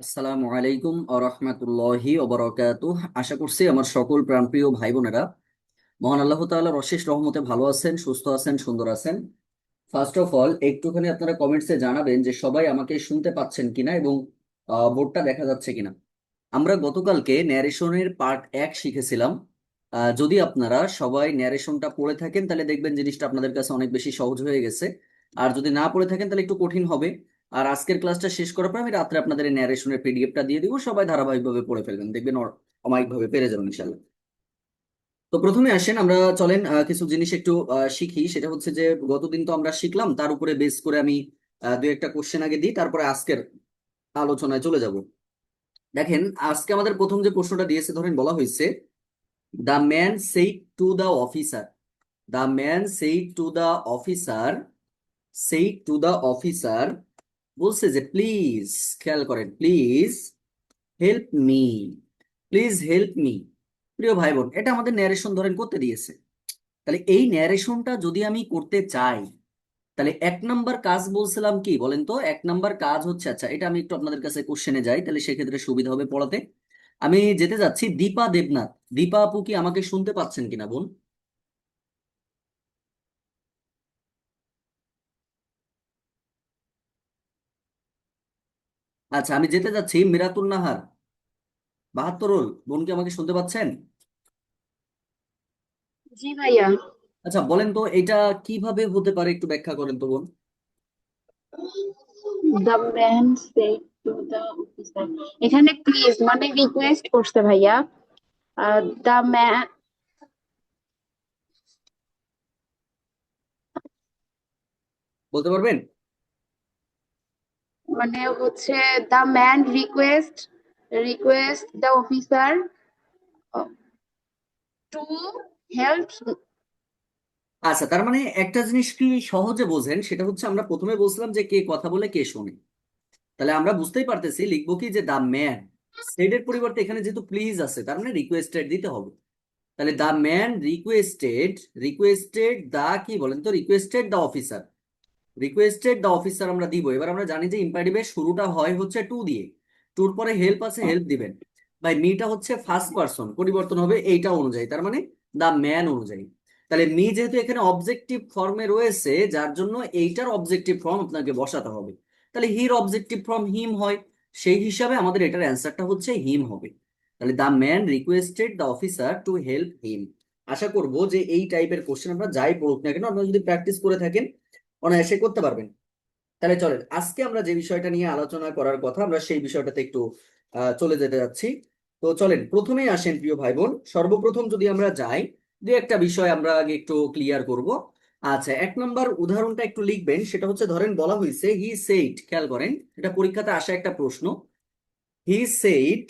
আসসালামু আলাইকুম আ রহমতুল্লাহি ওবারাকাতুহ। আশা করছি আমার সকল প্রাণপ্রিয় ভাই বোনেরা মহান আল্লাহ তাআলার অশেষ রহমতে ভালো আছেন, সুস্থ আছেন, সুন্দর আছেন। ফার্স্ট অফ অল একটুখানি আপনারা কমেন্টসে জানাবেন যে সবাই আমাকে শুনতে পাচ্ছেন কিনা এবং বোর্ডটা দেখা যাচ্ছে কিনা। আমরা গতকালকে ন্যারেশনের পার্ট 1 শিখেছিলাম। যদি আপনারা সবাই ন্যারেশনটা পড়ে থাকেন তাহলে দেখবেন জিনিসটা আপনাদের কাছে অনেক বেশি সহজ হয়ে গেছে। আর যদি না পড়ে থাকেন তাহলে একটু কঠিন হবে। আর আজকের ক্লাসটা শেষ করার পর আমি রাত্রে আপনাদের এই ন্যারেশনের পিডিএফটা দিয়ে দিব, সবাই ধারাবাহিকভাবে পড়ে ফেলবেন, দেখবেন অমায়িকভাবে পেরে যাবেন ইনশাল্লাহ। তো প্রথমে আসেন আমরা চলেন কিছু জিনিস একটু শিখি। সেটা হচ্ছে যে গতদিন তো আমরা শিখলাম, তার উপরে বেস করে আমি দু একটা কোশ্চেন আগে দিই, তারপরে আজকের আলোচনায় চলে যাব। দেখেন, আজকে আমাদের প্রথম যে প্রশ্নটা দিয়েছে, ধরেন বলা হয়েছে the man said to the officer, the man said to the officer, said to the officer, বলছে যে প্লিজ, খেয়াল করেন, please help me, please help me. প্রিয় ভাই বোন, এটা আমাদের ন্যারেশন ধরেন করতে দিয়েছে। তাহলে এই ন্যারেশনটা যদি আমি করতে চাই, তাহলে 1 নাম্বার কাজ বলছিলাম কি বলেন তো? 1 নাম্বার কাজ হচ্ছে, আচ্ছা এটা আমি একটু আপনাদের কাছে কোশ্চেনে যাই, তাহলে সেক্ষেত্রে সুবিধা হবে পড়াতে। আমি যেতে যাচ্ছি দীপা দেবনাথ। দীপা আপু কি আমাকে শুনতে পাচ্ছেন কিনা বোন? আচ্ছা, আমি যেতে যাচ্ছি মিরাতুন নাহার 72। বোন কি আমাকে শুনতে পাচ্ছেন? জি ভাইয়া। আচ্ছা বলেন তো এটা কিভাবে হতে পারে, একটু ব্যাখ্যা করেন তো বোন। The man said to the officer, এখানে প্লিজ মানে রিকোয়েস্ট করছে ভাইয়া। দ্য ম্যান বলতে পারবেন? মানে হচ্ছে the man request the officer to help. আচ্ছা, তার মানে একটা জিনিস কি সহজে বোঝেন, সেটা হচ্ছে আমরা প্রথমে বলছিলাম যে কে কথা বলে কে শোনে। তাহলে আমরা বুঝতেই পারতেছি লিখবো কি যে দা ম্যান, সেডের পরিবর্তে এখানে যেহেতু প্লিজ আছে তার মানে রিকোয়েস্টেড দিতে হবে। তাহলে দা ম্যান রিকোয়েস্টেড, রিকোয়েস্টেড দা কি বলেন তো, রিকোয়েস্টেড দা অফিসার, রিকোয়েস্টেড দা অফিসার আমরা দিব। এবার আমরা জানি যে ইম্পারেটিভের শুরুটা হয় হচ্ছে টু দিয়ে, টুর পরে হেল্প আছে, হেল্প দিবেন। বাই মিটা হচ্ছে ফার্স্ট পারসন, পরিবর্তন হবে এইটা অনুযায়ী, তার মানে দা ম্যান অনুযায়ী। তাহলে মি যেহেতু এখানে অবজেক্টিভ ফর্মে রয়েছে, যার জন্য এইটার অবজেক্টিভ ফর্ম আপনাকে বসাতে হবে। তাহলে হির অবজেক্টিভ ফর্ম হিম হয়, সেই হিসাবে আমাদের এটার অ্যান্সারটা হচ্ছে হিম হবে। তাহলে the man requested the officer to help him. আশা করবো যে এই টাইপের কোশ্চেন আমরা যাই পড়ুক না কেন, আপনারা যদি প্র্যাকটিস করে থাকেন অনায়াসে করতে পারবেন। তাহলে চলেন আজকে আমরা যে বিষয়টা নিয়ে আলোচনা করার কথা, আমরা সেই বিষয়টাতে একটু চলে যেতে যাচ্ছি। তো চলেন প্রথমেই আসেন প্রিয় ভাই বোন, সর্বপ্রথম যদি আমরা যাই, দু একটা বিষয় আমরা আগে একটু ক্লিয়ার করব। আচ্ছা, 1 নম্বর উদাহরণটা একটু লিখবেন। সেটা হচ্ছে ধরেন বলা হয়েছে হি সেইড, খেয়াল করেন এটা পরীক্ষাতে আসা একটা প্রশ্ন। He said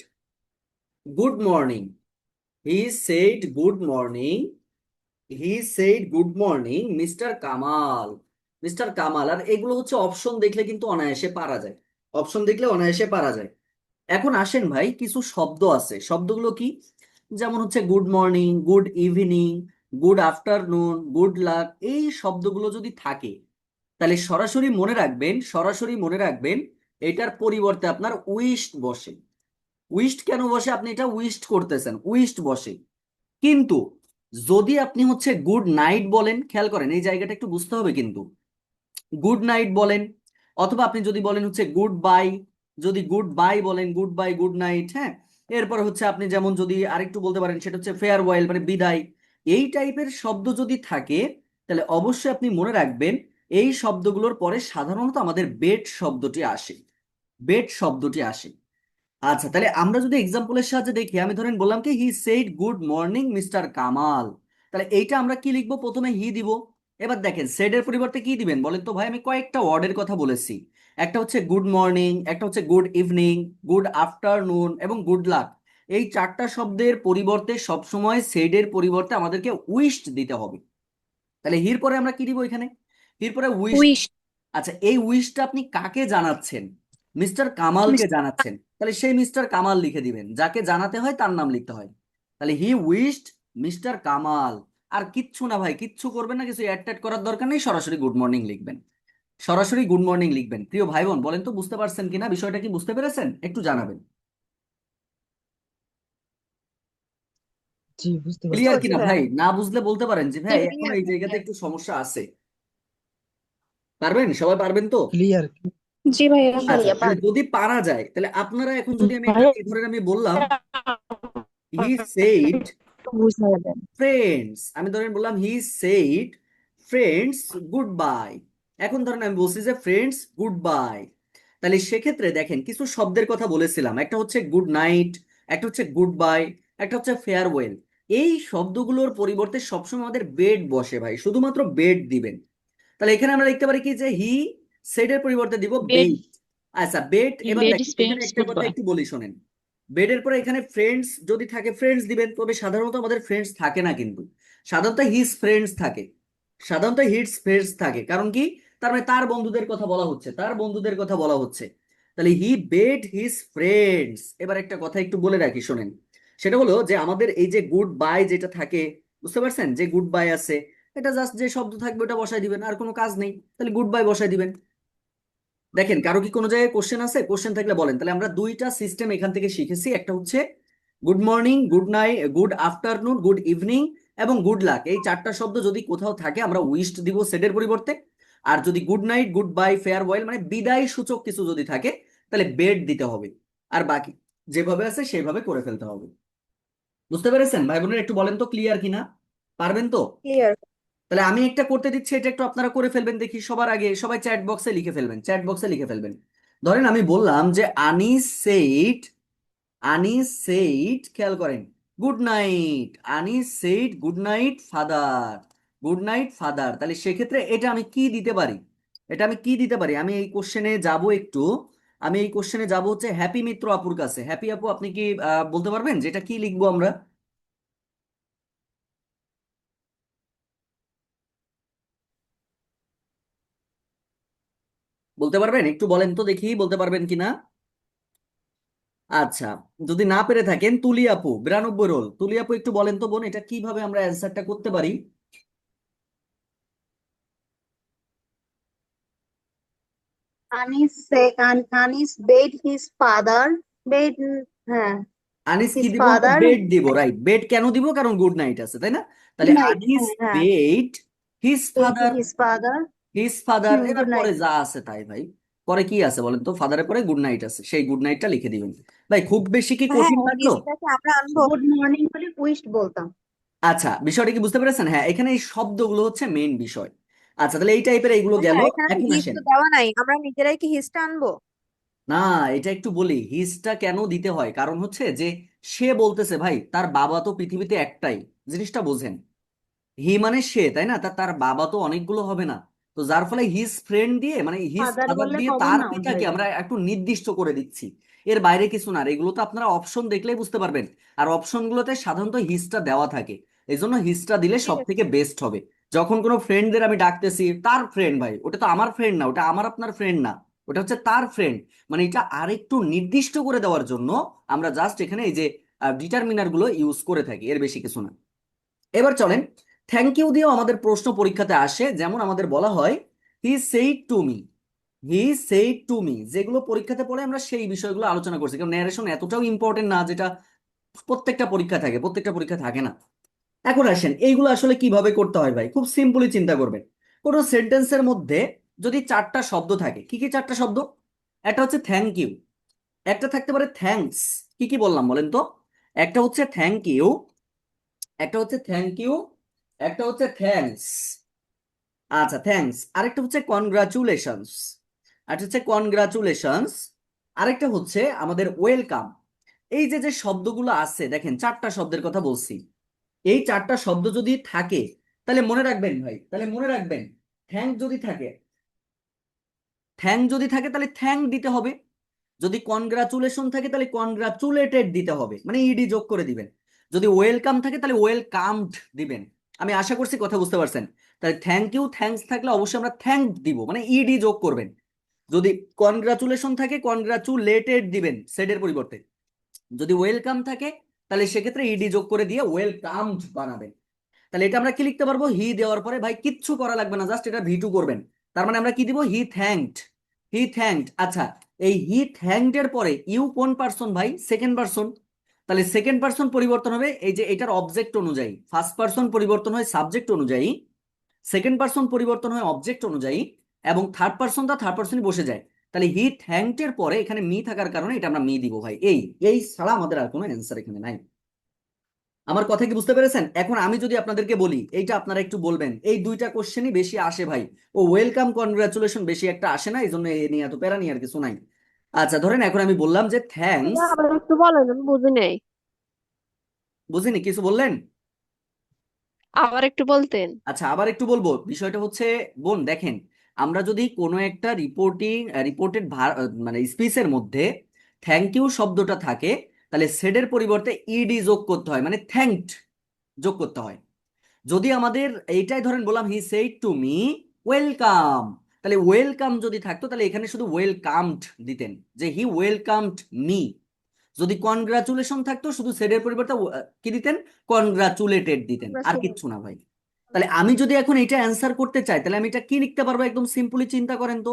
good morning, he said good morning, he said good morning mister Kamal, mister Kamal. আর এগুলো হচ্ছে অপশন দেখলে কিন্তু অনায়াসে পারা যায়, অপশন দেখলে অনায়াসে পারা যায়। এখন আসেন ভাই, কিছু শব্দ আছে, শব্দগুলো কি? যেমন হচ্ছে good morning, good evening, good afternoon, good luck, এই শব্দগুলো যদি থাকে তাহলে সরাসরি মনে রাখবেন, সরাসরি মনে রাখবেন এটার পরিবর্তে আপনার উইশড বসে। উইশড কেন বসে? আপনি এটা উইশড করতেছেন, উইশড বসে। কিন্তু যদি আপনি হচ্ছে গুড নাইট বলেন, খেয়াল করেন এই জায়গাটা একটু বুঝতে হবে কিন্তু, গুড নাইট বলেন, অথবা আপনি যদি বলেন হচ্ছে গুড বাই, যদি গুড বাই বলেন, গুড বাই, গুড নাইট, হ্যাঁ। এরপর হচ্ছে আপনি যেমন যদি আরেকটু বলতে পারেন সেটা হচ্ছে ফেয়ারওয়েল মানে বিদায়, এই টাইপের শব্দ যদি থাকে তাহলে অবশ্যই আপনি মনে রাখবেন এই শব্দগুলোর পরে সাধারণত আমাদের বেড শব্দটি আসে, বেড শব্দটি আসে। আচ্ছা, তাহলে আমরা যদি এক্সাম্পলের সাহায্যে দেখি, আমি ধরেন বললাম কি হি said good morning mister Kamal, তাহলে এইটা আমরা কি লিখবো? প্রথমে হি দিব। এবার দেখেন সেড এর পরিবর্তে কি দিবেন বলেন তো ভাই? আমি কয়েকটা ওয়ার্ডের কথা বলেছি, একটা হচ্ছে গুড মর্নিং, একটা হচ্ছে গুড ইভিনিং, গুড আফটারনুন এবং গুড লাক। এই চারটা শব্দের পরিবর্তে সবসময় সেড এর পরিবর্তে আমাদেরকে উইশড দিতে হবে। তাহলে হির পরে আমরা কি দিব এখানে? হির পরে উইশ। উইশ। আচ্ছা, এই উইশটা আপনি কাকে জানাচ্ছেন? মিস্টার কামালকে জানাচ্ছেন, তাহলে সেই মিস্টার কামাল লিখে দিবেন, যাকে জানাতে হয় তার নাম লিখতে হয়। তাহলে হি উইশড মিস্টার কামাল। আর কিচ্ছু না ভাই, কিচ্ছু করবেন না, কিছু অ্যাড ট্যাড করার দরকার নেই, সরাসরি গুড মর্নিং লিখবেন। সরাসরি গুড মর্নিং লিখবেন। প্রিয় ভাই বোন, বলেন তো বুঝতে পারছেন কিনা, বিষয়টা কি বুঝতে পেরেছেন, একটু জানাবেন। জি, বুঝতে বুঝতে পারছি। ক্লিয়ার পারছি কিনা ভাইয়া। ভাই? না বুঝলে বলতে পারেন যে জি ভাই এখন ক্লিয়ার এই জায়গাতে ক্লিয়ার। একটু সমস্যা আছে। পারবেন? সবাই পারবেন তো? ক্লিয়ার। জি ভাইয়া, আচ্ছা, ভাইয়া তাহলে যদি পারা যায় তাহলে আপনারা এখন যদি আমি একটা, ভাইয়া এই ধরেন আমি বললাম হি সেইড বুঝাই দেন। ফ্রেন্ডস, আমি ধরেন বললাম he said friends good bye. এখন ধরেন আমি বলছি যে ফ্রেন্ডস গুড বাই, তাহলে সেক্ষেত্রে দেখেন কিছু শব্দের কথা বলেছিলাম, একটা হচ্ছে গুড নাইট, একটা হচ্ছে গুড বাই, একটা হচ্ছে ফেয়ারওয়েল। এই শব্দগুলোর পরিবর্তে সবসময় আমাদের বেড বসে ভাই, শুধুমাত্র বেড দিবেন। তাহলে এখানে আমরা লিখতে পারি কি যে হি সেড এর পরিবর্তে দিব বেড বেড। আচ্ছা বেড, এবার বেড দেখেন এখানে স্পেন্টস একটা গুড কথা বাই। একটু বলি শোনেন। বেডের পরে এখানে ফ্রেন্ডস যদি থাকে ফ্রেন্ডস দিবেন, তবে সাধারণত আমাদের ফ্রেন্ডস থাকে না কিন্তু, সাধারণত হিজ ফ্রেন্ডস থাকে, সাধারণত হিজ ফ্রেন্ডস থাকে। কারণ কি? তার মানে তার বন্ধুদের কথা বলা হচ্ছে, তার বন্ধুদের কথা বলা হচ্ছে। তাহলে হি বেড হিজ ফ্রেন্ডস। এবার একটা কথা একটু বলে রাখি শোনেন, সেটা হলো যে আমাদের এই যে গুড বাই যেটা থাকে, বুঝতে পারছেন, যে গুড বাই আছে, এটা জাস্ট যে শব্দ থাকবে ওটা বসাই দিবেন, আর কোনো কাজ নেই, তাহলে গুড বাই বসাই দিবেন। দেখেন কারো কি কোনো জায়গায় কোশ্চেন আছে? কোশ্চেন থাকলে বলেন। তাহলে আমরা দুইটা সিস্টেম এখান থেকে শিখেছি, একটা হচ্ছে good morning, good night, good afternoon, good evening এবং গুড লাক। এই চারটা শব্দ যদি কোথাও থাকে আমরা উইশড দিব সেডের পরিবর্তে। আর যদি good night, good bye, farewell মানে বিদায় সূচক কিছু যদি থাকে তাহলে বেড দিতে হবে। আর বাকি যেভাবে আছে সেভাবে করে ফেলতে হবে। বুঝতে পেরেছেন ভাই বোনেরা? একটু বলেন তো ক্লিয়ার কিনা, পারবেন তো? ক্লিয়ার। তাহলে আমি একটা করতে দিচ্ছি, এটা একটু আপনারা করে ফেলবেন দেখি। সবার আগে সবাই চ্যাট বক্সে লিখে ফেলবেন, চ্যাট বক্সে লিখে ফেলবেন। ধরেন আমি বললাম যে আনিস সেইড, আনিস সেইড, খেয়াল করেন, good night. Anis said good night father, good night father. তাহলে সেক্ষেত্রে এটা আমি কি দিতে পারি, এটা আমি কি দিতে পারি? আমি এই কোশ্চেনে যাব একটু, আমি এই কোশ্চেনে যাব হচ্ছে হ্যাপি মিত্র আপুর কাছে। হ্যাপি আপু, আপনি কি বলতে পারবেন যে এটা কি লিখবো আমরা? বলতে পারবেন? একটু বলেন তো দেখি বলতে পারবেন কিনা। আচ্ছা, যদি না পেরে থাকেন তুলি আপু, 92 রোল, তুলি আপু একটু বলেন তো বোন, এটা কিভাবে আমরা অ্যান্সারটা করতে পারি? Anis bade his father bade হ্যাঁ আনিস কি his দিব আমরা? father বেড দিব, রাইট। বেড কেন দিব? কারণ গুড নাইট আছে, তাই না? তাহলে night আনিস হ্যাঁ হ্যাঁ bed his bade father, his father his father. এবার good পরে night। যা আছে তাই ভাই, পরে কি আছে বলেন তো? ফাদারের পরে গুড নাইট আছে, সেই গুড নাইটটা লিখে দিবেন। ভাই খুব বেশি কি হ্যাঁ কঠিন লাগলো? হিজটাকে আমরা আনবো গুড মর্নিং বলে উইশড বলতাম। আচ্ছা, বিষয়টা কি বুঝতে পেরেছেন? হ্যাঁ, এখানে এই শব্দগুলো হচ্ছে মেইন বিষয়। আচ্ছা, তাহলে এই টাইপের এইগুলো ভাইয়া গেল। এখানে তো এখন হিজ আসেন, তো দেওয়া নাই, আমরা নিজেরাই কি হিজটা আনবো? না, এটা একটু বলি হিজটা কেন দিতে হয়। কারণ হচ্ছে যে সে বলতেছে ভাই তার বাবা তো পৃথিবীতে একটাই, জিনিসটা বোঝেন। হি মানে সে, তাই না? তার বাবা তো অনেকগুলো হবে না। তো যার ফলে হিজ ফ্রেন্ড দিয়ে মানে হিজ ফাদার ফাদার বললে দিয়ে কমন তার নাউন হয়ে পিতাকে যাবে। আমরা একটু নির্দিষ্ট করে দিচ্ছি, এর বাইরে কিছু না। আর এগুলো তো আপনারা অপশন দেখলেই বুঝতে পারবেন, আর অপশনগুলোতে সাধারণত হিজটা দেওয়া থাকে। এই জন্য হিজটা দিলে ঠিক সব আছে। থেকে বেস্ট হবে। যখন কোনো ফ্রেন্ডদের আমি ডাকতেছি, তার ফ্রেন্ড ভাই, ওটা তো আমার ফ্রেন্ড না, ওটা আমার আপনার ফ্রেন্ড না, ওটা হচ্ছে তার ফ্রেন্ড। মানে এটা আরেকটু নির্দিষ্ট করে দেওয়ার জন্য আমরা জাস্ট এখানে এই যে ডিটারমিনার গুলো ইউজ করে থাকি, এর বেশি কিছু না। এবার চলেন, থ্যাংক ইউ দিয়েও আমাদের প্রশ্ন পরীক্ষাতে আসে। যেমন আমাদের বলা হয় he said to me, he said to me, যেগুলো পরীক্ষাতে পড়ে আমরা সেই বিষয়গুলো আলোচনা করছি। কারণ ন্যারেশন এতটাও ইম্পর্টেন্ট না যেটা প্রত্যেকটা পরীক্ষা থাকে, প্রত্যেকটা পরীক্ষা থাকে না। এখন আসেন এইগুলো আসলে কিভাবে করতে হয় ভাই, খুব সিম্পলি চিন্তা করবেন। কোনো সেন্টেন্সের মধ্যে যদি চারটা শব্দ থাকে, কি কি চারটা শব্দ? একটা হচ্ছে থ্যাংক ইউ, একটা থাকতে পারে থ্যাঙ্কস, কি কি বললাম বলেন তো? একটা হচ্ছে থ্যাংক ইউ, একটা হচ্ছে থ্যাংক ইউ, একটা হচ্ছে থ্যাঙ্কস। আচ্ছা থ্যাঙ্কস, আরেকটা হচ্ছে কনগ্রাচুলেশনস, একটা হচ্ছে কনগ্রাচুলেশনস, আরেকটা হচ্ছে আমাদের ওয়েলকাম। এই যে যে শব্দগুলো আছে দেখেন, চারটা শব্দের কথা বলছি। এই চারটা শব্দ যদি থাকে তাহলে মনে রাখবেন ভাই, তাহলে মনে রাখবেন থ্যাংক যদি থাকে, থ্যাংক যদি থাকে তাহলে থ্যাংক দিতে হবে। যদি কনগ্রাচুলেশন থাকে তাহলে কনগ্রাচুলেটেড দিতে হবে, মানে ইডি যোগ করে দিবেন। যদি ওয়েলকাম থাকে তাহলে ওয়েলকামড দিবেন। আমি আশা করছি কথা বুঝতে পারছেন। তাহলে থ্যাংক ইউ থ্যাঙ্কস থাকলে অবশ্যই আমরা থ্যাংক দিব, মানে ইডি যোগ করবেন। যদি কনগ্রাচুলেশন থাকে কনগ্রাচুলেটেড দিবেন সেডের পরিবর্তে। যদি ওয়েলকাম থাকে তাহলে সেক্ষেত্রে ইডি যোগ করে দিয়ে ওয়েলকামড বানাবেন। তাহলে এটা আমরা কি লিখতে পারবো? হি দেওয়ার পরে ভাই কিচ্ছু করা লাগবে না, জাস্ট এটা ভি2 করবেন। তার মানে আমরা কি দিব, হি থ্যাঙ্কড, হি থ্যাঙ্কড। আচ্ছা, এই হি থ্যাঙ্কড এর পরে ইউ কোন পার্সন ভাই, সেকেন্ড পার্সন। তাহলে সেকেন্ড পার্সন পরিবর্তন হবে এই যে এটার অবজেক্ট অনুযায়ী, ফার্স্ট পার্সন পরিবর্তন হয় সাবজেক্ট অনুযায়ী, সেকেন্ড পার্সন পরিবর্তন হয় অবজেক্ট অনুযায়ী, এবং থার্ড পার্সনটা থার্ড পার্সনই বসে যায়। তাহলে হি থ্যাঙ্কড এর পরে এখানে মি থাকার কারণে এটা আমরা মি দিব ভাই। এই ছাড়া আমাদের আর কোনো অ্যান্সার এখানে নাই। আমার কথা কি বুঝতে পেরেছেন? এখন আমি যদি আপনাদেরকে বলি, এইটা আপনারা একটু বলবেন, এই দুইটা কোশ্চেনই বেশি আসে ভাই, ও ওয়েলকাম কনগ্রাচুলেশন বেশি একটা আসে না, এই জন্য এ নিয়ে এত প্যারা নিয়ে আর কিছু নাই। আচ্ছা ধরেন এখন আমি বললাম যে থ্যাঙ্কস, ভাইয়া আবার একটু বলেন, আমি বুঝি নাই। বুঝিনি কিছু বললেন? আবার একটু বলতেন। আচ্ছা আবার একটু বলবো, বিষয়টা হচ্ছে বোন দেখেন, আমরা যদি কোনো একটা রিপোর্টেড মানে স্পিচের মধ্যে থ্যাংক ইউ শব্দটা থাকে, তাহলে সেডের পরিবর্তে ইডি যোগ করতে হয়, মানে থ্যাঙ্কড যোগ করতে হয়। যদি আমাদের এইটাই ধরেন বললাম he said to me welcome, তাহলে ওয়েলকাম যদি থাকতো তাহলে এখানে শুধু ওয়েলকামড দিতেন, যে হি ওয়েলকামড মি। যদি কনগ্রাচুলেশন থাকতো শুধু সেডের পরিবর্তে কি দিতেন, কনগ্রাচুলেটেড দিতেন, আর কিচ্ছু না ভাই। তাহলে আমি যদি এখন এটা অ্যান্সার করতে চাই, তাহলে আমি এটা কি লিখতে পারবো, একদম সিম্পলি চিন্তা করেন তো,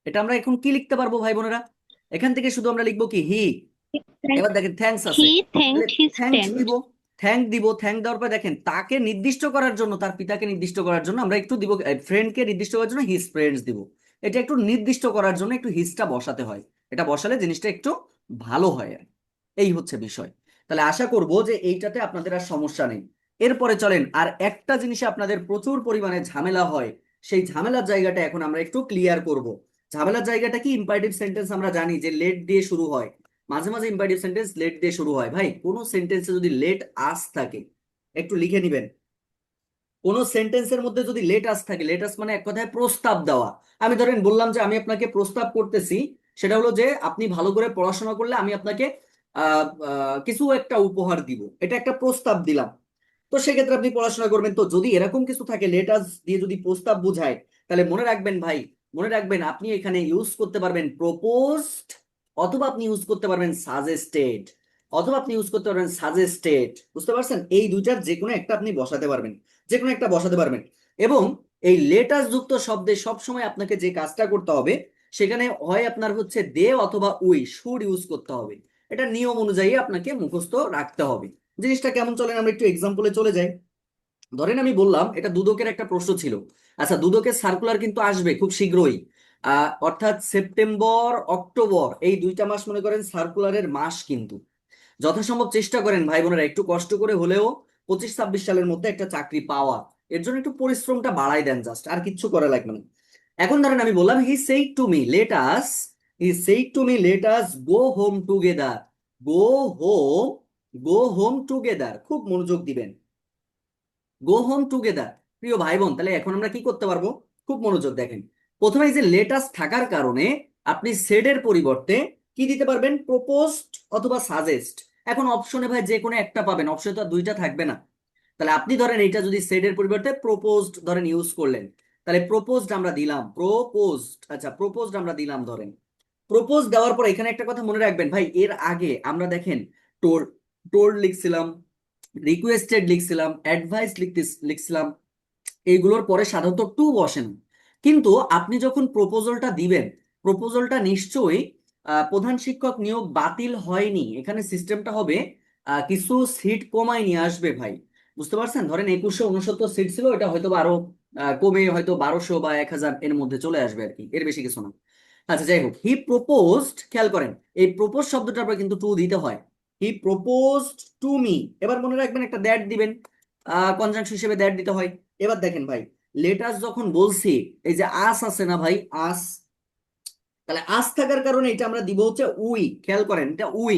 এটা আমরা এখন কি লিখতে পারবো ভাই বোনেরা? এখান থেকে শুধু আমরা লিখবো কি হি, এবার দেখেন থ্যাঙ্কস আছে, He তাহলে thanked his থ্যাঙ্কস friend. দিব, থ্যাঙ্ক দিব, থ্যাঙ্ক দেওয়ার পর দেখেন তাকে নির্দিষ্ট করার জন্য, তার পিতাকে নির্দিষ্ট করার জন্য আমরা একটু দিব, ফ্রেন্ডকে নির্দিষ্ট করার জন্য হিজ ফ্রেন্ডস দিব। এটা একটু নির্দিষ্ট করার জন্য একটু হিজটা বসাতে হয়, এটা বসালে জিনিসটা একটু ভালো হয় আর কি। এই হচ্ছে বিষয়। তাহলে আশা করব যে এইটাতে আপনাদের আর সমস্যা নেই। এরপরে চলেন আর একটা জিনিসে আপনাদের প্রচুর পরিমাণে ঝামেলা হয়, সেই ঝামেলার জায়গাটা এখন আমরা একটু ক্লিয়ার করব। ঝামেলার জায়গাটা কি, ইম্পারেটিভ সেন্টেন্স আমরা জানি যে লেট দিয়ে শুরু হয়, মাঝে মাঝে ইম্পারেটিভ সেন্টেন্স লেট দিয়ে শুরু হয়। ভাই কোন সেন্টেন্সে যদি লেট আস থাকে একটু লিখে নিবেন, কোন সেন্টেন্সের মধ্যে যদি লেট আস থাকে, লেট আস মানে এক কথায় প্রস্তাব দেওয়া। আমি ধরেন বললাম যে আমি আপনাকে প্রস্তাব করতেছি, সেটা হলো যে আপনি ভালো করে পড়াশোনা করলে আমি আপনাকে কিছু একটা উপহার দিব, এটা একটা প্রস্তাব দিলাম। তো সেক্ষেত্রে আপনি পড়াশোনা করবেন। তো যদি এরকম কিছু থাকে লেটাস দিয়ে যদি প্রস্তাব বোঝায়, তাহলে মনে রাখবেন ভাই, মনে রাখবেন আপনি এখানে ইউজ করতে পারবেন প্রপোজড, অথবা আপনি ইউজ করতে পারবেন সাজেস্টেড, অথবা আপনি ইউজ করতে পারবেন সাজেস্টেড। বুঝতে পারছেন? এই দুইটার যে কোনো একটা আপনি বসাতে পারবেন, যে কোনো একটা বসাতে পারবেন। এবং এই লেটাস যুক্ত শব্দে সবসময় আপনাকে যে কাজটা করতে হবে, সেখানে হয় আপনার হচ্ছে দে অথবা উই, শুড ইউজ করতে হবে। এটা নিয়ম অনুযায়ী আপনাকে মুখস্থ রাখতে হবে। জিনিসটা কেমন চলেন আমরা একটু এক্সাম্পলে চলে যাই। ধরেন আমি বললাম এটা দুদকের একটা প্রশ্ন ছিল। আচ্ছা দুদকের সার্কুলার কিন্তু আসবে খুব শীঘ্রই, অর্থাৎ সেপ্টেম্বর অক্টোবর এই দুইটা মাস মনে করেন সার্কুলারের মাস, কিন্তু যথাসম্ভব চেষ্টা করেন ভাই বোনেরা একটু কষ্ট করে হলেও 25-26 সালের মধ্যে একটা চাকরি পাওয়া। এর জন্য একটু পরিশ্রমটা বাড়াই দেন, জাস্ট আর কিচ্ছু করা লাগবে না। এখন ধরেন আমি বললাম he said to me let us, he said to me let us go home together, go home, go home together, খুব মনোযোগ দিবেন, গো হোম টুগেদার। প্রিয় ভাই বোন, তাহলে এখন আমরা কি করতে পারবো, খুব মনোযোগ দেখেন। প্রথমে এই যে লেটাস থাকার কারণে আপনি সেডের পরিবর্তে কি দিতে পারবেন, প্রপোজড অথবা সাজেস্ট। এখন অপশনে ভাই যে কোনো একটা পাবেন, অপশনে তো আর দুইটা থাকবে না। তাহলে আপনি ধরেন এইটা যদি সেডের পরিবর্তে প্রপোজড ধরেন ইউজ করলেন, তাহলে প্রপোজড আমরা দিলাম, প্রপোজড, আচ্ছা প্রপোজড আমরা দিলাম। ধরেন প্রপোজ দেওয়ার পর এখানে একটা কথা মনে রাখবেন ভাই, এর আগে আমরা দেখেন টোর, লিখছিলাম, রিকোয়েস্টেড লিখছিলাম, অ্যাডভাইস লিখছিলাম, এইগুলোর পরে সাধারণত টু বসে না। কিন্তু আপনি যখন প্রপোজালটা দিবেন, প্রপোজালটা নিশ্চয়ই প্রধান শিক্ষক নিয়োগ বাতিল হয়নি, এখানে সিস্টেমটা হবে কিছু সিট কমায় নিয়ে আসবে ভাই। বুঝতে পারছেন? ধরেন 2169 সিট ছিল, এটা হয়তো বা আরো কমে হয়তো 1200 বা 1000 এর মধ্যে চলে আসবে আর কি, এর বেশি কিছু না। আচ্ছা যাই হোক, হি প্রপোজড, খেয়াল করেন এই প্রপোজ শব্দটার পর কিন্তু টু দিতে হয়, হি প্রপোজড টু মি। এবার মনে রাখবেন একটা দ্যাট দিবেন, কনজাংশন হিসেবে দ্যাট দিতে হয়। এবার দেখেন ভাই, লেটাস যখন বলছি, এই যে আস আছে না ভাই, আস, তাহলে আস থাকার কারণে এটা আমরা দিব হচ্ছে উই, খেয়াল করেন এটা উই।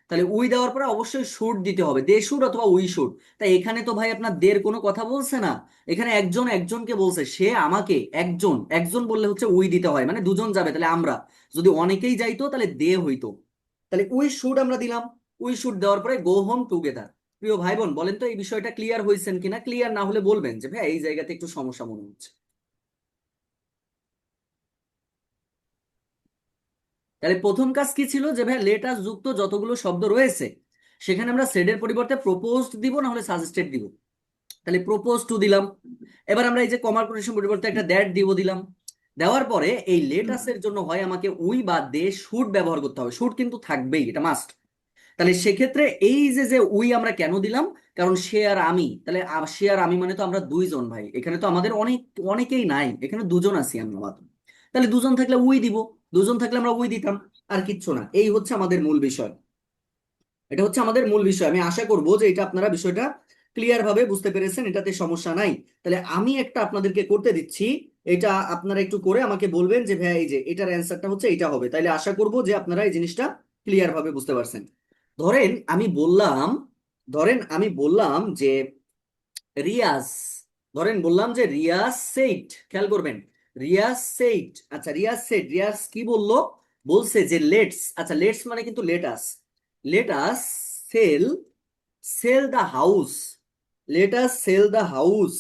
তাহলে উই দেওয়ার পরে অবশ্যই শুড দিতে হবে, দে শুড অথবা উই শুড। তাই এখানে তো ভাই আপনার দের কোনো কথা বলছে না, এখানে একজন একজনকে বলছে, সে আমাকে, একজন, একজন বললে হচ্ছে উই দিতে হয়, মানে দুজন যাবে, তাহলে আমরা যদি অনেকেই যাইতো তাহলে দে হইতো। তাহলে উই শুড আমরা দিলাম, উই শুড দেওয়ার পরে গো হোম টুগেদার। প্রিয় ভাই বোন বলেন তো এই বিষয়টা ক্লিয়ার হয়েছেন কিনা, ক্লিয়ার না হলে বলবেন যে ভাই এই জায়গাতে একটু সমস্যা মনে হচ্ছে। তাহলে প্রথম কাজ কি ছিল, যে ভাই লেটাস যুক্ত যতগুলো শব্দ রয়েছে সেখানে আমরা সেডের পরিবর্তে প্রপোজড দিব, না হলে সাজেস্টেড দিব। তাহলে প্রপোজ টু দিলাম। এবার আমরা এই যে কমার কোটেশন পরিবর্তে একটা দ্যাট দিব দিলাম। দেওয়ার পরে এই লেটাসের জন্য হয় আমাকে উই বাদ দিয়ে শুড ব্যবহার করতে হবে, শুড কিন্তু থাকবেই, এটা মাস্ট। তাহলে সেক্ষেত্রে এই যে যে উই আমরা কেন দিলাম, কারণ সে আর আমি, তাহলে সে আর আমি মানে তো আমরা দুইজন ভাই, এখানে তো আমাদের অনেকেই নাই, এখানে দুজন আছি আমরা মাত্র। তাহলে দুজন থাকলে উই দিব, দুজন থাকলে আমরা উই দিতাম, আর কিচ্ছু না। এই হচ্ছে আমাদের মূল বিষয়, এটা হচ্ছে আমাদের মূল বিষয়। আমি আশা করব যে এটা আপনারা বিষয়টা ক্লিয়ার ভাবে বুঝতে পেরেছেন, এটাতে সমস্যা নাই। তাহলে আমি একটা আপনাদেরকে করতে দিচ্ছি, এটা আপনারা একটু করে আমাকে বলবেন যে ভাই এই যে এটার অ্যান্সারটা হচ্ছে এটা হবে। তাইলে আশা করব যে আপনারা এই জিনিসটা ক্লিয়ার ভাবে বুঝতে পারছেন। ধরেন আমি বললাম, যে রিয়াজ, ধরেন বললাম যে রিয়াজ সেইট, খেয়াল করবেন, রিয়াজ সেইট। আচ্ছা রিয়াজ সেইট, রিয়াজ কি বললো, বলছে যে লেটস, আচ্ছা লেটস মানে কিন্তু let us sell the house, sell the house.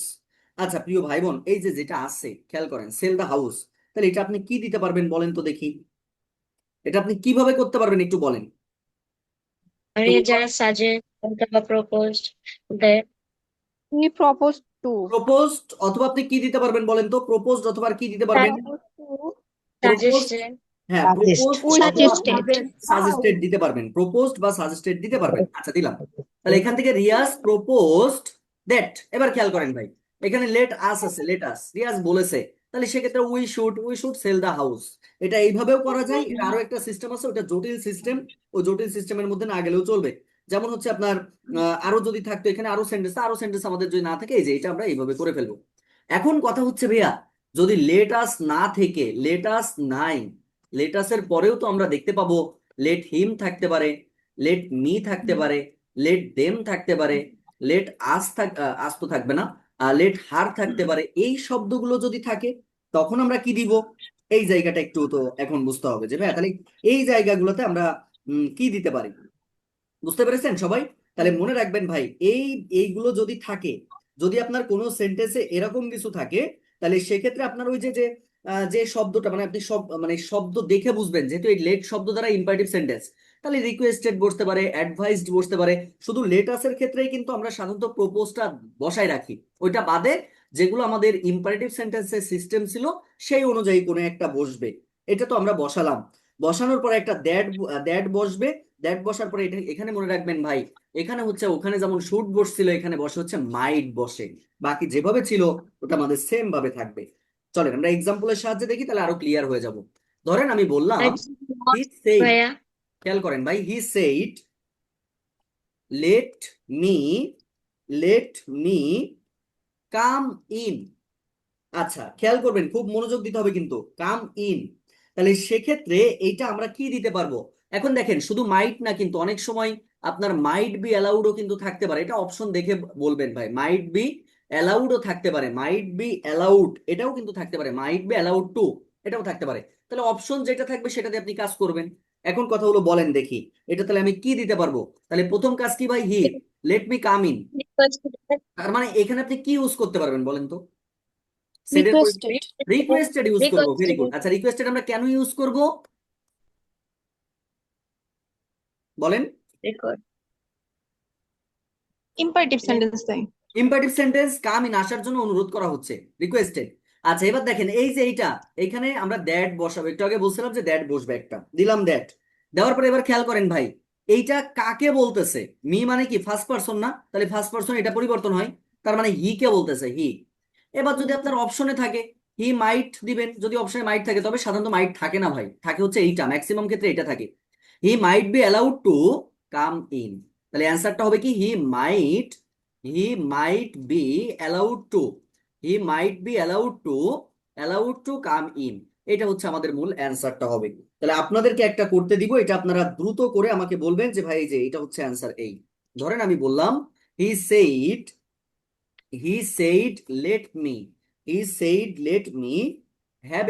আচ্ছা প্রিয় ভাই বোন, এই যে যেটা আছে খেয়াল করেন, সেল দ্য হাউস, তাহলে এটা আপনি কি দিতে পারবেন বলেন তো দেখি, এটা আপনি কিভাবে করতে পারবেন একটু বলেন আর তো। এ যারা সাজেস্ট অথবা প্রপোজ দেয়। হি প্রপোজ টু প্রপোজড অথবা আপনি কি দিতে পারবেন বলেন তো, প্রপোজড অথবা আর কি দিতে পারবেন, প্রপোজ টু প্রপোজ, সাজেস্টেড। হ্যাঁ সাজেস্ট প্রপোজ উই অথবা আপনি সাজেস্টেড। সাজেস্টেড দিতে পারবেন, প্রপোজড বা সাজেস্টেড দিতে পারবেন। আচ্ছা দিলাম। তাহলে এখান থেকে রিয়াজ প্রপোজড দ্যাট, এবার খেয়াল করেন ভাই, এখানে লেট আস আছে, লেট আস, রিয়াজ বলেছে, তাহলে সেক্ষেত্রে we should sell the house. এটা এইভাবেও করা যায়, এটা আরো একটা সিস্টেম আছে, ওটা জটিল সিস্টেম, ওই জটিল সিস্টেমের মধ্যে না গেলেও চলবে। যেমন হচ্ছে আপনার আরো যদি থাকতো এখানে আরো সেন্টেন্স আমাদের যদি না থাকে, এই যে এটা আমরা এইভাবে করে ফেলবো। এখন কথা হচ্ছে ভাইয়া, যদি লেট আস না থেকে লেট আস নাই, লেটাসের পরেও তো আমরা দেখতে পাবো লেট হিম থাকতে পারে, লেট মি থাকতে পারে, লেট দেম থাকতে পারে, লেট আস তো থাকবে না, লেট হার থাকতে পারে। এই শব্দগুলো যদি থাকে তখন আমরা কি দিব, এই জায়গাটা একটু তো এখন বুঝতে হবে যে ভাই তাহলে এই জায়গাগুলোতে আমরা কি দিতে পারি, বুঝতে পেরেছেন সবাই? তাহলে মনে রাখবেন ভাই, এইগুলো যদি থাকে, যদি আপনার কোনো সেন্টেন্সে এরকম কিছু থাকে, তাহলে সেক্ষেত্রে আপনার ওই যে যে যে শব্দটা মানে আপনি সব মানে শব্দ দেখে বুঝবেন, যেহেতু এই লেট শব্দ দ্বারা ইম্পারেটিভ সেন্টেন্স, তাহলে রিকোয়েস্টেড বসতে পারে, অ্যাডভাইসড বসতে পারে। শুধু লেটাসের ক্ষেত্রেই কিন্তু আমরা সাধারণত প্রপোজটা বসায় রাখি, ওইটা বাদে যেগুলো আমাদের ইম্পারেটিভ সেন্টেন্সের সিস্টেম ছিল সেই অনুযায়ী কোনো একটা বসবে। এটা তো আমরা বসালাম, বসানোর পরে একটা দ্যাট বসবে, দ্যাট বসার পরে এটা এখানে মনে রাখবেন ভাই, এখানে হচ্ছে ওখানে যেমন শুড বসছিল এখানে বসে হচ্ছে মাইট বসে, বাকি যেভাবে ছিল ওটা আমাদের সেম ভাবে থাকবে। চলেন আমরা এক্সাম্পলের সাহায্যে দেখি, তাহলে আরো ক্লিয়ার হয়ে যাব। ধরেন আমি বললাম হি সেইড, ভাইয়া খেয়াল করেন ভাই, he said let me let me come in. আচ্ছা খেয়াল করবেন, খুব মনোযোগ দিতে হবে কিন্তু, কাম ইন। তাহলে সেক্ষেত্রে এইটা আমরা কি দিতে পারবো, এখন দেখেন শুধু মাইট না কিন্তু অনেক সময় আপনার মাইট বি অ্যালাউডও কিন্তু থাকতে পারে, এটা অপশন দেখে বলবেন ভাই, মাইট বি অ্যালাউডও থাকতে পারে, মাইট বি অ্যালাউড এটাও কিন্তু থাকতে পারে, মাইট বি অ্যালাউড টু এটাও থাকতে পারে। তাহলে অপশন যেটা থাকবে সেটাতে আপনি কাজ করবেন। এখন কথা হলো বলেন দেখি, এটা তাহলে আমি কি দিতে পারবো, তাহলে প্রথম কাজ কি ভাই, he let me come in, তার মানে এখানে আপনি কি ইউজ করতে পারবেন বলেন তো, সেটের রিকোয়েস্টেড। রিকোয়েস্টেড ইউজ করব, ভেরি গুড। আচ্ছা রিকোয়েস্টেড আমরা কেন ইউজ করব বলেন, ইম্পারেটিভ সেন্টেন্স তাই। ইম্পারেটিভ সেন্টেন্স কাম ইন আসার জন্য অনুরোধ করা হচ্ছে, রিকোয়েস্টেড। আচ্ছা এবার দেখেন এই যে এইটা, এখানে আমরা দ্যাট বসাবো, একটু আগে বলছিলাম যে দ্যাট বসবে, একটা দিলাম দ্যাট, দেওয়ার পরে এবার খেয়াল করেন ভাই, এইটা কাকে বলতেছে, মি মানে কি ফার্স্ট পারসন না, তাহলে ফার্স্ট পারসন এটা পরিবর্তন হয়, তার মানে হি কে বলতেছে, হি। এবার যদি আপনার অপশনে থাকে হি মাইট দিবেন, যদি অপশনে মাইট থাকে, তবে সাধারণত মাইট থাকে না ভাই, থাকে হচ্ছে এইটা, ম্যাক্সিমাম ক্ষেত্রে এটা থাকে, he might be allowed to come in. তাহলে অ্যান্সারটা হবে কি, he might be allowed to, he might be allowed to come in. এটা হচ্ছে আমাদের মূল অ্যান্সারটা হবে। তাহলে আপনাদেরকে একটা করতে দিব, এটা আপনারা দ্রুত করে আমাকে বলবেন যে ভাই এই যে এটা হচ্ছে অ্যান্সার এই। ধরেন আমি বললাম হি said let me have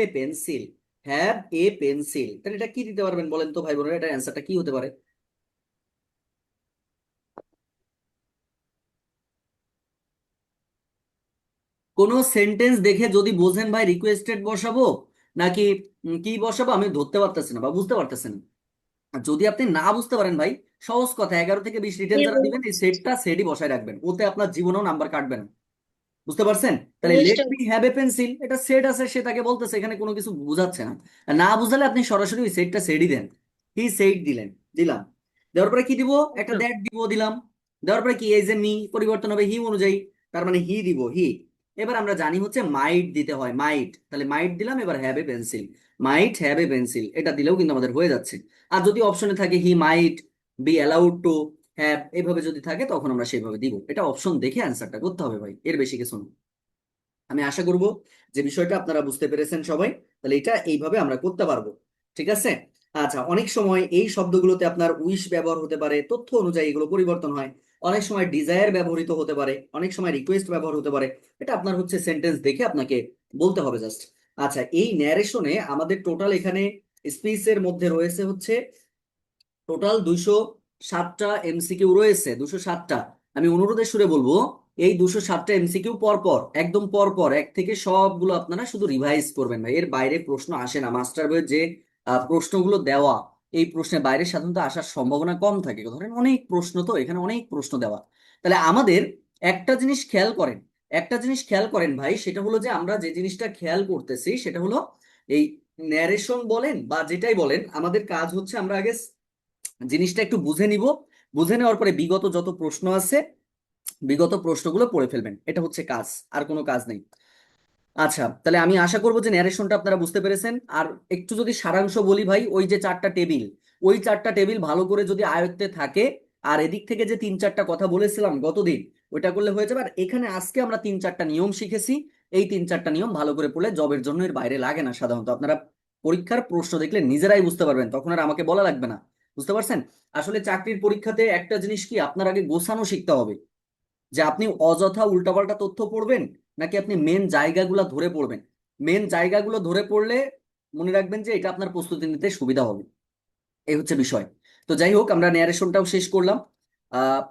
a pencil, তাহলে এটা কি দিতে পারবেন বলেন তো ভাই বোনেরা, এটা অ্যান্সারটা কি হতে পারে? কোন সেন্টেন্স দেখে যদি বোঝেন ভাই রিকোয়েস্টেড বসাবো নাকি কি বসাবো আমি ধরতে পারতেছি না বা বুঝতে পারতেছি না। আর যদি আপনি না বুঝতে পারেন ভাই, সহজ কথা, 11 থেকে 20 রিটেন যারা দিবেন এই সেটই বসায় রাখবেন, ওতে আপনার জীবনেও নাম্বার কাটবে না। বুঝতে পারছেন? তাহলে লেট বুঝতে মি হ্যাভ এ পেন্সিল, এটা সেট আছে, সে তাকে বলতেছে, এখানে কোনো কিছু বোঝাচ্ছে না। আর না বুঝালে আপনি সরাসরি ওই সেটটা সেটই দেন, হি সেইড দিলেন, দিলাম, দেওয়ার পরে কি দিব, একটা দ্যাট দিব, দিলাম, দেওয়ার পরে কি, এই যে মি পরিবর্তন হবে হি অনুযায়ী, তার মানে হি দিব, হি। এবার আমরা জানি হচ্ছে মাইট দিতে হয়, মাইট, তাহলে মাইট দিলাম, এবার have a pencil, might have a pencil, এটা দিলেও কিন্তু আমাদের হয়ে যাচ্ছে। আর যদি অপশনে থাকে he might be allowed to have, এইভাবে যদি থাকে তখন আমরা সেইভাবে দিব। এটা অপশন দেখে অ্যান্সারটা করতে হবে ভাই, এর বেশি কিছু না। আমি আশা করব যে বিষয়টা আপনারা বুঝতে পেরেছেন সবাই। তাহলে এটা এইভাবে আমরা করতে পারবো, ঠিক আছে? আচ্ছা, অনেক সময় এই শব্দগুলোতে আপনার উইশ ব্যবহার হতে পারে, তথ্য অনুযায়ী এগুলো পরিবর্তন হয়। অনেক সময় ডিজায়ার ব্যবহৃত হতে পারে, অনেক সময় রিকোয়েস্ট ব্যবহার হতে পারে। এটা আপনার হচ্ছে সেন্টেন্স দেখে আপনাকে বলতে হবে জাস্ট। আচ্ছা, এই ন্যারেশনে আমাদের টোটাল এখানে স্পিচের মধ্যে রয়েছে হচ্ছে টোটাল 207টা এমসিকিউ রয়েছে, 207টা। আমি অনুরোধের সুরে বলবো, এই 207টা এমসিকিউ পর পর, একদম পর পর এক থেকে সবগুলো আপনারা শুধু রিভাইজ করবেন ভাই, এর বাইরে প্রশ্ন আসে না। মাস্টার বইয়ের যে প্রশ্নগুলো দেওয়া, এই প্রশ্নের বাইরে সাধারণত আসার সম্ভাবনা কম থাকে। ধরেন অনেক প্রশ্ন, তো এখানে অনেক প্রশ্ন দেওয়া। তাহলে আমাদের একটা জিনিস খেয়াল করেন, একটা জিনিস খেয়াল করেন ভাই, সেটা হলো যে আমরা যে জিনিসটা খেয়াল করতেছি সেটা হলো এই ন্যারেশন বলেন বা যেটাই বলেন, আমাদের কাজ হচ্ছে আমরা আগে জিনিসটা একটু বুঝে নিব, বুঝে নেওয়ার পরে বিগত যত প্রশ্ন আছে বিগত প্রশ্নগুলো পড়ে ফেলবেন, এটা হচ্ছে কাজ, আর কোনো কাজ নেই। আচ্ছা, তাহলে আমি আশা করবো যে ন্যারেশনটা আপনারা বুঝতে পেরেছেন। আর একটু যদি সারাংশ বলি ভাই, ওই যে 4টা টেবিল, ওই 4টা টেবিল ভালো করে যদি আয়ত্তে থাকে, আর এদিক থেকে যে 3-4টা কথা বলেছিলাম গতদিন, ওইটা করলে হয়ে যাবে। আর এখানে আজকে আমরা 3-4টা নিয়ম শিখেছি, এই 3-4টা নিয়ম ভালো করে পড়লে জবের জন্য এর বাইরে লাগে না। সাধারণত আপনারা পরীক্ষার প্রশ্ন দেখলে নিজেরাই বুঝতে পারবেন, তখন আর আমাকে বলা লাগবে না। বুঝতে পারছেন? আসলে চাকরির পরীক্ষাতে একটা জিনিস কি, আপনার আগে গোছানো শিখতে হবে, যে আপনি অযথা উল্টাপাল্টা তথ্য পড়বেন নাকি আপনি মেন জায়গাগুলো ধরে পড়বেন। মেন জায়গাগুলো ধরে পড়লে মনে রাখবেন যে এটা আপনার প্রস্তুতি নিতে সুবিধা হবে, এই হচ্ছে বিষয়। তো যাই হোক, আমরা ন্যারেশনটাও শেষ করলাম।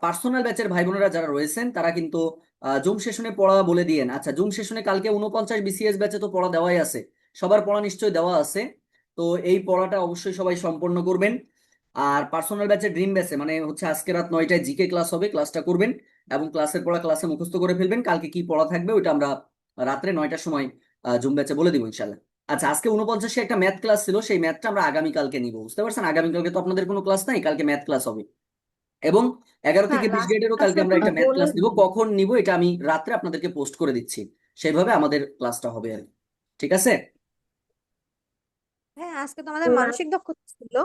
পার্সোনাল ব্যাচের ভাই বোনেরা যারা রয়েছেন তারা কিন্তু জুম সেশনে পড়া বলে দিয়েন। আচ্ছা, জুম সেশনে কালকে 49 বিসিএস ব্যাচে তো পড়া দেওয়াই আছে, সবার পড়া নিশ্চয়ই দেওয়া আছে। তো এই পড়াটা অবশ্যই সবাই সম্পন্ন করবেন। আর পার্সোনাল ব্যাচে ড্রিম ব্যাচে মানে হচ্ছে আজকে রাত 9টায় জিকে ক্লাস হবে, ক্লাসটা করবেন এবং ক্লাসের পড়া ক্লাসে মুখস্থ করে ফেলবেন। কালকে কি পড়া থাকবে ওইটা আমরা রাত্রে 9টার সময় জুম ব্যাচে বলে দিব ইনশাল্লাহ। আচ্ছা, আজকে 49 একটা ম্যাথ ক্লাস ছিল, সেই ম্যাথটা আমরা আগামীকালকে নিব। বুঝতে পারছেন? আগামীকালকে তো আপনাদের কোনো ক্লাস নাই, কালকে ম্যাথ ক্লাস হবে। এবং 11 হ্যাঁ, থেকে 20 লাস্ট গ্রেডেরও কালকে ক্লাসে আমরা একটা ম্যাথ বলে ক্লাস নিব। কখন নিব এটা আমি রাত্রে আপনাদেরকে পোস্ট করে দিচ্ছি, সেইভাবে আমাদের ক্লাসটা হবে আর কি। ঠিক আছে? হ্যাঁ, আজকে তো আমাদের মানসিক দক্ষতা ছিল।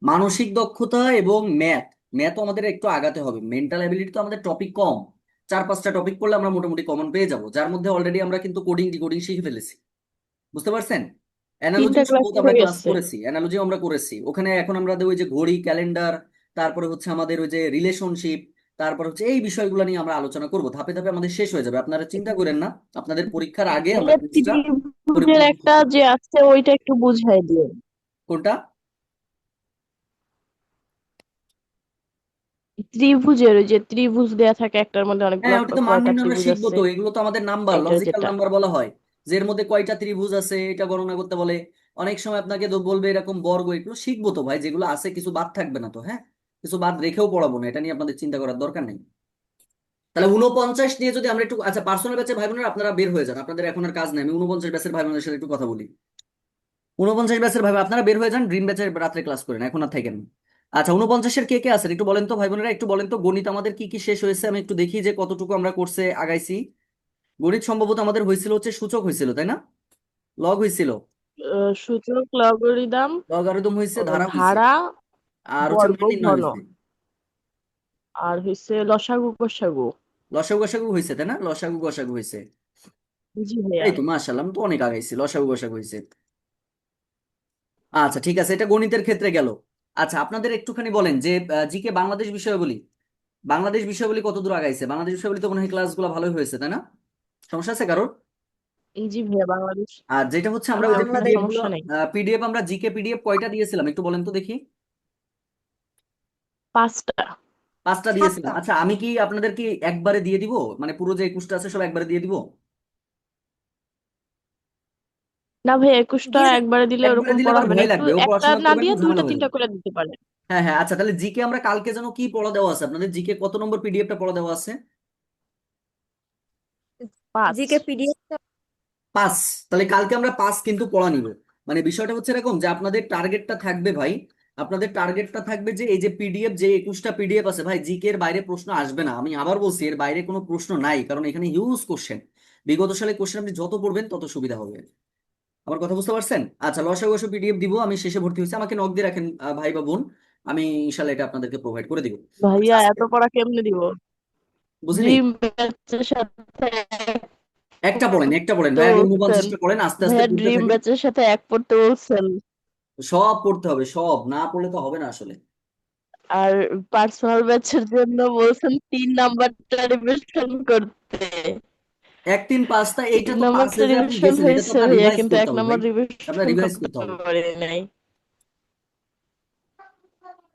মানসিক দক্ষতা এবং ম্যাথ, ম্যাথও আমাদের একটু আগাতে হবে। মেন্টাল অ্যাবিলিটি তো আমাদের টপিক কম, 4-5টা টপিক পড়লে আমরা মোটামুটি কমন পেয়ে যাব, যার মধ্যে অলরেডি আমরা কিন্তু কোডিং ডিকোডিং শিখে ফেলেছি। বুঝতে পারছেন? অ্যানালজি 3টা সম্ভবত ক্লাসই আমরা হয়ে ক্লাস গেছে। করেছি, অ্যানালজি আমরা করেছি ওখানে। এখন আমরা ওই যে ঘড়ি, ক্যালেন্ডার, তারপরে হচ্ছে আমাদের ওই যে রিলেশনশিপ, তারপর হচ্ছে এই বিষয়গুলো নিয়ে আমরা আলোচনা করব। ধাপে ধাপে আমাদের শেষ হয়ে যাবে, আপনারা চিন্তা করেন না। আপনাদের পরীক্ষার আগে আমরা ভাইয়া কোর্সটা ত্রিভুজের পরিপূর্ণ একটা যে আছে ওইটা একটু বুঝাই দিও। কোনটা? ত্রিভুজের ওই যে ত্রিভুজ দেয়া থাকে একটার মধ্যে হ্যাঁ, অনেকগুলো ওটা তো মান কয়টা নির্ণয় আমরা ত্রিভুজ শিখবো। আছে, তো এগুলো তো আমাদের নাম্বার, এটা লজিক্যাল যেটা নাম্বার বলা হয়, যে এর মধ্যে কয়টা ত্রিভুজ আছে এটা গণনা করতে বলে। অনেক সময় আপনাকে তো বলবে এরকম বর্গ, এগুলো শিখবো তো ভাই, যেগুলো আছে কিছু বাদ থাকবে না তো। হ্যাঁ, কিছু বাদ রেখেও পড়াবো না, এটা নিয়ে আপনাদের চিন্তা করার দরকার নেই। তাহলে 49 নিয়ে যদি আমরা একটু, আচ্ছা পার্সোনাল ব্যাচের ভাই বোনেরা আপনারা বের হয়ে যান, আপনাদের এখন আর কাজ নেই। আমি 49 ব্যাচের ভাই বোনদের সাথে একটু কথা বলি। 49 ব্যাচের ভাই বোন, আপনারা বের হয়ে যান, ড্রিম ব্যাচের রাত্রে ক্লাস করেন, এখন আর থাকেন না। আচ্ছা, 49-এর কে কে আছেন একটু বলেন তো ভাই বোনেরা, একটু বলেন তো গণিত আমাদের কি কি শেষ হয়েছে, আমি একটু দেখি যে কতটুকু আমরা কোর্সে আগাইছি। গণিত সম্ভবত আমাদের হয়েছিল হচ্ছে সূচক হয়েছিল, তাই না? লগ হয়েছিল, সূচক, লগারিদম, লগারিদম হয়েছে, ধারা হয়েছে, ধারা, আর হচ্ছে বর্গ, মান নির্ণয় ঘন, হয়েছে। আর হচ্ছে লসাগু গসাগু। লসাগু গসাগু হয়েছে, তাই না? লসাগু গসাগু হয়েছে। জি ভাইয়া। এই তো মাশাআল্লাহ, আমি তো অনেক আগাইছি, লসাগু গসাগু হয়েছে। আচ্ছা ঠিক আছে, এটা গণিতের ক্ষেত্রে গেল। আচ্ছা, আপনাদের একটুখানি বলেন যে জিকে বাংলাদেশ বিষয়াবলী, বাংলাদেশ বিষয়াবলী কত দূর আগাইছে? বাংলাদেশ বিষয়াবলী তো মনে হয় ক্লাসগুলো ভালোই হয়েছে, তাই না? সমস্যা আছে কারোর? জি ভাইয়া, বাংলাদেশ আর যেটা হচ্ছে আমরা ওই যে কোনো বাংলাদেশ পিডিএফ গুলো, সমস্যা নেই। পিডিএফ আমরা জিকে পিডিএফ কয়টা দিয়েছিলাম একটু বলেন তো দেখি। 5টা। 5টা দিয়েছিলাম। 7টা। আচ্ছা, আমি কি আপনাদের কি একবারে দিয়ে দিব, মানে পুরো যে 21টা আছে সব একবারে দিয়ে দিব? না ভাই, 21টা দিয়ে একবারে দিলে একবারে ওরকম দিলে পড়া আবার হবে না, ভয় একটু লাগবে, ও একটা পড়াশোনা না করবেন দিয়ে না, দুইটা ঝামেলা হয়ে তিনটা যাবে। করে দিতে পারে। হ্যাঁ হ্যাঁ, আচ্ছা তাহলে জিকে আমরা কালকে যেন কি পড়া দেওয়া আছে আপনাদের, জিকে কত নম্বর পিডিএফটা পড়া দেওয়া আছে? পাঁচ জিকে পিডিএফ পাস। তাহলে কালকে আমরা পাস কিন্তু পড়া নিব। মানে বিষয়টা হচ্ছে এরকম যে আপনাদের টার্গেটটা থাকবে ভাই, আপনাদের টার্গেটটা থাকবে যে এই যে পিডিএফ, যে 21টা পিডিএফ আছে ভাই, জিকে এর বাইরে প্রশ্ন আসবে না। আমি আবার বলছি, এর বাইরে কোনো প্রশ্ন নাই, কারণ এখানে হিউজ কোশ্চেন। বিগত সালে কোশ্চেন আপনি যত পড়বেন তত সুবিধা হবে। আমার কথা বুঝতে পারছেন? আচ্ছা, লসাগু পিডিএফ দিব আমি, শেষে ভর্তি হয়েছে, আমাকে নক দিয়ে রাখেন ভাই বা বোন, আমি ইনশাল্লাহ এটা আপনাদেরকে প্রোভাইড করে দিব। আচ্ছা, ভাইয়া এত পড়া কেমনে দিব? বুঝিনি। ড্রিম ব্যাচের সাথে একটা পড়েন, একটা পড়েন পড়তে ভাই, আগে বলছেন অনুপঞ্চাশটা পড়েন, আস্তে আস্তে ভাইয়া, পড়তে ড্রিম থাকেন। ব্যাচের সাথে এক পড়তে বলছেন। সব পড়তে হবে, সব না পড়লে তো হবে না আসলে। আর পার্সোনাল ব্যাচের জন্য বলছেন 3 নাম্বারটা রিভিশন করতে। 1 3 5টা, এইটা 3 তো পাঁচে নাম্বারটা যে আপনি রিভিশন গেছেন, এটা তো হয়েছে আপনার ভাইয়া, রিভাইজ কিন্তু করতে 1 হবে নাম্বার ভাই, আপনার রিভিশন রিভাইজ করতে করতে হবে। পারি নাই।